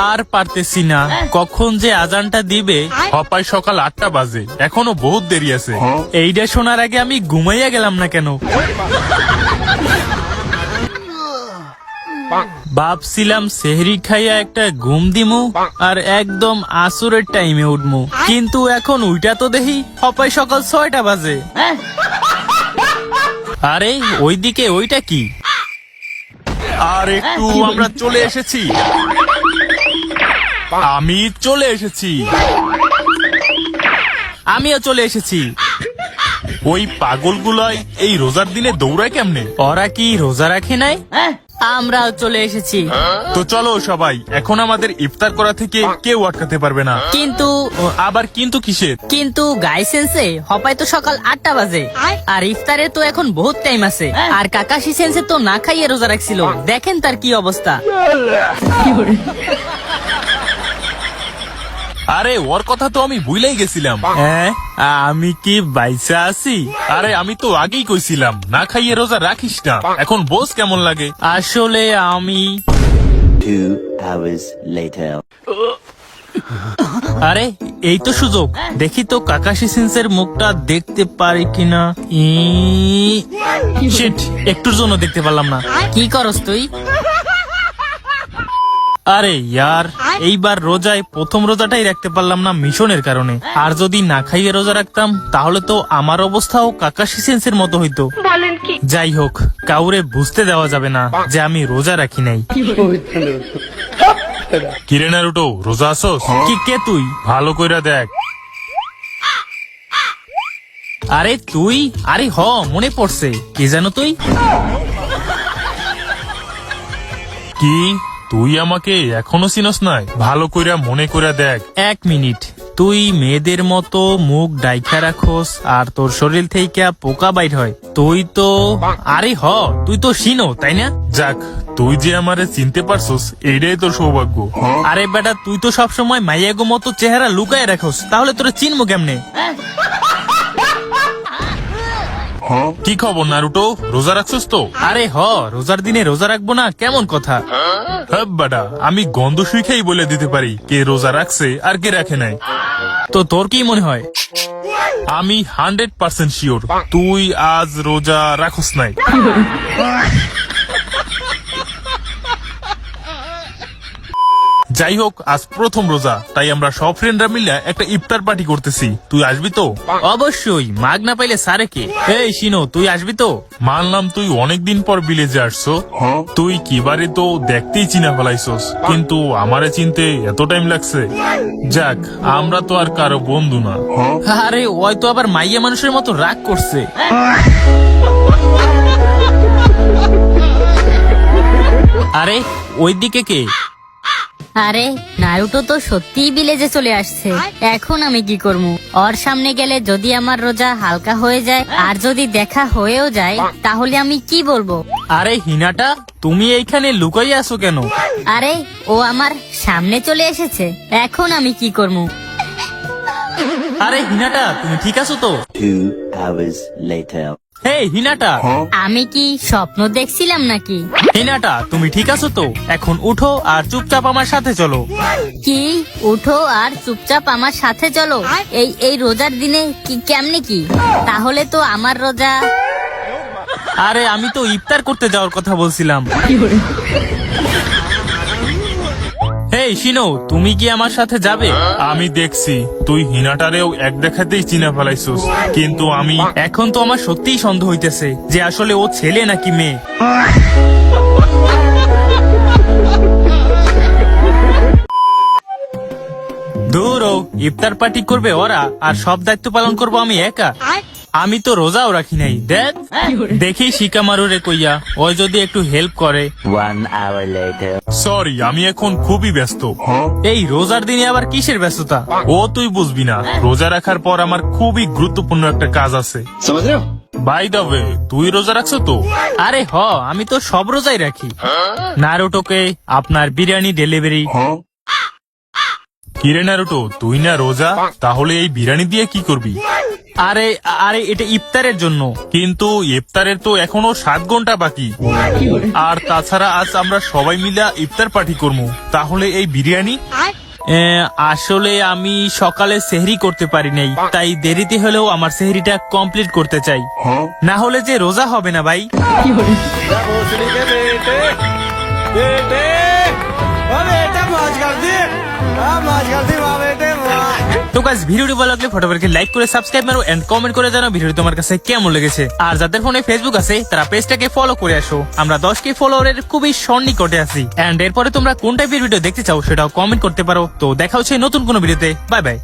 আর পারতেছি না, কখন যে আজানটা দিবে। হপাই সকাল 8টা বাজে, এখনো বহুত দেরি আছে। এইটা শোনার আগে আমি ঘুমাইয়া গেলাম না কেন? ভাবছিলাম সেহরি খাইয়া একটা ঘুম দিমু আর একদম আসরের টাইমে উঠমু, কিন্তু এখন উইটা তো দেখি হপাই সকাল 6টা বাজে। আরে ওইদিকে ওইটা কি? আর একটু আমরা চলে এসেছি, আমি চলে এসেছি, আমিও চলে এসেছি। ওই পাগলগুলাই এই রোজার দিনে দৌড়ায় কেমনে? ওরা কি রোজা রাখে নাই? আমরাও চলে এসেছি। তো চলো সবাই, এখন আমাদের ইফতার করা থেকে কেউ আটকাতে পারবে না। কিন্তু আবার কিন্তু কিসের? কিন্তু গাইসেন্সে হপাই তো সকাল 8টা বাজে, আর ইফতারে তো এখন বহুত টাইম আছে। আর কাকাশি সেন্সে তো না খাইয়ে রোজা রাখছিল, দেখেন তার কি অবস্থা। আরে ওর কথা তো আমি ভুলেই গেছিলাম। হ্যাঁ, আমি কি বাইসা আছি? আরে আমি তো আগেই কইছিলাম না খাইয়ে রোজা রাখিস না। এখন বোস কেমন লাগে? আসলে আমি 2 hours later. আরে এই তো সুযোগ, দেখি তো কাকাশি সিন্সের মুখটা দেখতে পারি কিনা। শিট, একটুর জন্য দেখতে পারলাম না। কি করস তুই? আরে ইয়ার, এইবার রোজায় প্রথম রোজাটাই রাখতে পারলাম না মিশনের কারণে। আর যদি না খাইয়ে রোজা রাখতাম তাহলে তো আমার অবস্থাও কাকাশি সেন্সের মতো হইতো। যাই হোক, কাউরে বুঝতে দেওয়া যাবে না যে আমি রোজা রাখি নাই। কিরে নারুটো, রোজা আসোস? কি কে তুই? ভালো কইরা দেখ। আরে তুই? আরে হ, মনে পড়ছে। কে জানো তুই? কি তুই আমাকে এখনো চিনস নাই? ভালো কইরা মনে কইরা দেখ। 1 মিনিট, তুই মেয়েদের মতো মুখ ডাইখা রাখোস আর তোর শরীর থেকে পোকা বাইর হয়। তুই তো, আরে হ, তুই তো শিনো, তাই না? যাক, তুই যে আমারে চিনতে পারছস এইটাই তোর সৌভাগ্য। আরে বেটা, তুই তো সবসময় মাইয়াগো মতো চেহারা লুকায় রাখোস, তাহলে তোরে চিনবো কেমনে? কি খবর নারুটো, রোজা রাখছস তো? আরে হ, রোজার দিনে রোজা রাখবো না কেমন কথা? হ্যাঁ বাডা, আমি গন্ধ শুইখাই বলে দিতে পারি কে রোজা রাখছে আর কে রাখে নাই। তো তোর কি মনে হয়? আমি 100% শিওর তুই আজ রোজা রাখস নাই। যাই হোক, আজ প্রথম রোজা, তাই আমরা সব ফ্রেন্ডরা মিলে একটা ইফতার পার্টি করতেছি। তুই আসবি তো? অবশ্যই, মাগ না পাইলে সারে কে। এই শিনো, তুই আসবি তো? মানলাম তুই অনেকদিন পর বিলেজে আসছো, তুই কিবারে তো দেখতেই চিনা ফেলাইছস, কিন্তু আমারে চিনতে এত টাইম লাগছে। যাক, আমরা তো আর কারো বন্ধু না। আরে ওই তো আবার মাইয়া মানুষের মতো রাগ করছে। আরে ওইদিকে কে? আরে নারুটো তো সত্যিই ভিলেজে চলে আসছে। এখন আমি কি করবো? ওর সামনে গেলে যদি আমার রোজা হালকা হয়ে যায়, আর যদি দেখা হয়েও যায়, তাহলে আমি কি বলবো? আরে হিনাটা, তুমি এইখানে লুকাই আছো কেন? আরে ও আমার সামনে চলে এসেছে, এখন আমি কি করবো? আরে হিনাটা, তুমি ঠিক আছো তো? 2 hours later. হে হিনাটা, আমি কি স্বপ্ন দেখছিলাম নাকি? হিনাটা, তুমি ঠিক আছো তো? এখন উঠো আর চুপচাপ আমার সাথে চলো। কি উঠো আর চুপচাপ আমার সাথে চলো? এই রোজার দিনে কি কেমনে কি? তাহলে তো আমার রোজা। আরে আমি তো ইফতার করতে যাওয়ার কথা বলছিলাম। এই শিনো, তুমি কি আমার সাথে যাবে? আমি দেখছি তুই হিনাটারেও এক দেখাতেই চিনা ফেলাইছস, কিন্তু আমি এখন তো আমার সত্যিই সন্দেহ হইতেছে যে আসলে ও ছেলে নাকি মেয়ে। ধুরো, ইফতার পার্টি করবে ওরা আর সব দায়িত্ব পালন করবো আমি একা। আমি তো রোজাও রাখি নাই। দেখ, দেখি শিকামারুরে কইয়া ওই যদি একটু হেল্প করে। 1 hour later. সরি, আমি এখন খুবই ব্যস্ত। এই রোজার দিনে আবার কিসের ব্যস্ততা? ও তুই বুঝবি না, রোজা রাখার পর আমার খুবই গুরুত্বপূর্ণ একটা কাজ আছে। বাই দ্য ওয়ে, তুই রোজা রাখছো তো? আরে হ, আমি তো সব রোজাই রাখি। নারুটোকে আপনার বিরিয়ানি ডেলিভারি। কিরে নারুটো, তুই না রোজা, তাহলে এই বিরিয়ানি দিয়ে কি করবি? আরে আরে এটা ইফতারের জন্য, কিন্তু ইফতারের তো এখনো 7 ঘন্টা বাকি। আর তাছাড়া আজ আমরা সবাই মিলে ইফতার পার্টি করবো, তাহলে এই বিরিয়ানি? আসলে আমি সকালে সেহরি করতে পারি নাই, তাই দেরিতে হলেও আমার সেহরিটা কমপ্লিট করতে চাই, না হলে যে রোজা হবে না ভাই। তো গাইস, ভিডিওটি ভালো লাগলে ফটোফটকে লাইক করে সাবস্ক্রাইব মারো এন্ড কমেন্ট করে জানাও ভিডিওটি তোমার কাছে কেমন লেগেছে। আর যাদের ফোনে ফেসবুক আছে তারা পেজটাকে ফলো করে আসো, আমরা 10K ফলোয়ারের খুবই সন্নিকটে আছি। এন্ড এরপরে তোমরা কোন টাইপের ভিডিও দেখতে চাও সেটাও কমেন্ট করতে পারো। তো দেখা হচ্ছে নতুন কোনো ভিডিওতে, বাই বাই।